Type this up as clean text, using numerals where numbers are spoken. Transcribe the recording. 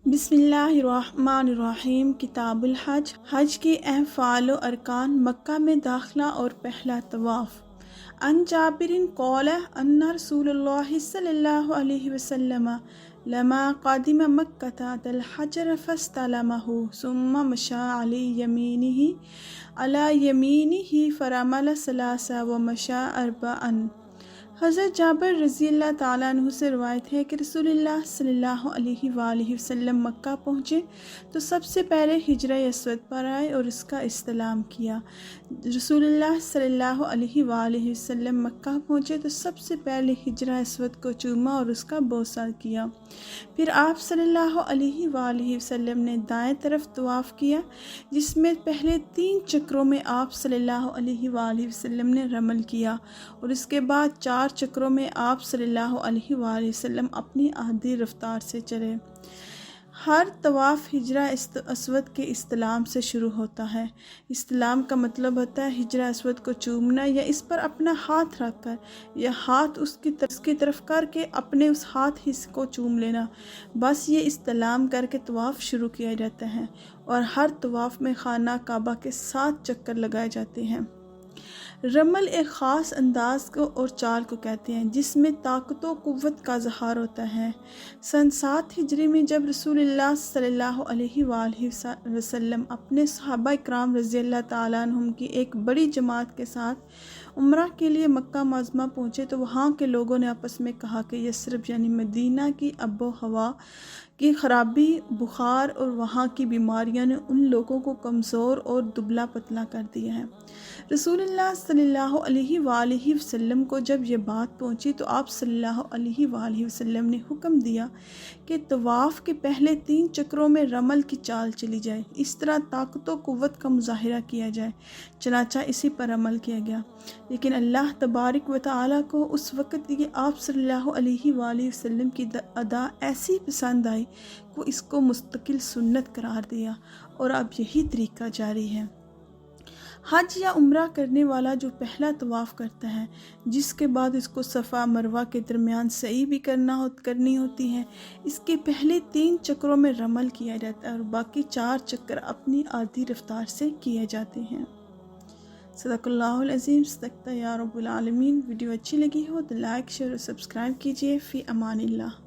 बिस्मिल्लाहिर्रहमानिर्रहीम। किताबुल हज। हज के अहम फ़ाल व अरकान। मक्का में दाखिला और पहला तवाफ़। अन जाबिरिन क़ाल अन्ना रसूलुल्लाह सल्लल्लाहु अलैहि वसल्लम लमा क़ादिम मक्कता दल हजर फस्तलमहु सुम्मा मशा अला यमीनिही फरमल सलासा व मशा अर्बअन। हज़रत जाबिर रज़ी अल्लाह ताला अन्हु से रवायत है कि रसूलुल्लाह सल्लल्लाहु अलैहि वसल्लम मक्का पहुँचे तो सबसे पहले हिजरा अस्वद पर आए और इसका इस्लाम किया। रसूलुल्लाह सल्लल्लाहु अलैहि वसल्लम मक्का पहुँचे तो सबसे पहले हिजरा अस्वद को चूमा और उसका बोसा किया। फिर आप सल्लल्लाहु अलैहि वसल्लम ने दाएं तरफ तवाफ़ किया, जिसमें पहले 3 चक्रों में आप सल्लल्लाहु अलैहि वसल्लम ने रमल किया और इसके बाद 4 चक्रों में आप सल्लल्लाहु अलैहि वसल्लम अपनी आधी रफ्तार से चले। हर तवाफ़ हिजरा अस्वद के इस्लाम से शुरू होता है। इस्लाम का मतलब होता है हिजरा अस्वद को चूमना या इस पर अपना हाथ रखकर या हाथ उसकी तरफ करके अपने उस हाथ हिस्से को चूम लेना। बस ये इस्लाम करके तवाफ़ शुरू किया जाता है और हर तवाफ़ में खाना काबा के 7 चक्कर लगाए जाते हैं। रमल एक ख़ास अंदाज को और चाल को कहते हैं जिसमें ताकत व क़ुव्वत का इज़हार होता है। सन 7 हिजरी में जब रसूलुल्लाह सल्लल्लाहु अलैहि वसल्लम अपने सहाबा इकराम रज़ी अल्लाह ताला अन्हुम की एक बड़ी जमात के साथ उम्रा के लिए मक्का मुअज़्ज़मा पहुँचे तो वहाँ के लोगों ने आपस में कहा कि यस्रिब यानी मदीना की आबो हवा की ख़राबी, बुखार और वहाँ की बीमारियाँ ने उन लोगों को कमज़ोर और दुबला पतला कर दिया है। रसूलुल्लाह सल्लल्लाहु अलैहि वसल्लम को जब ये बात पहुँची तो आप सल्लल्लाहु अलैहि वसल्लम ने हुक्म दिया कि तवाफ़ के पहले 3 चक्रों में रमल की चाल चली जाए, इस तरह ताकत व क़ुव्वत का मुज़ाहिरा किया जाए। चनाचा इसी पर अमल किया गया, लेकिन अल्लाह तबारक व तआला को उस वक़्त ये आप सल्लल्लाहु अलैहि वसल्लम की अदा ऐसी पसंद आई को इसको मुस्तकिल सुन्नत करार दिया और अब यही तरीका जारी है। हज या उम्रा करने वाला जो पहला तवाफ़ करता है, जिसके बाद इसको सफ़ा मरवा के दरमियान सई भी करनी होती है, इसके पहले 3 चक्रों में रमल किया जाता है और बाकी 4 चक्कर अपनी आधी रफ्तार से किए जाते हैं। सदक़ल्लाहुल अज़ीम। सदक़ता या रब्बुल आलमीन। वीडियो अच्छी लगी हो तो लाइक, शेयर और सब्सक्राइब कीजिए। फ़ी अमानिल्लाह।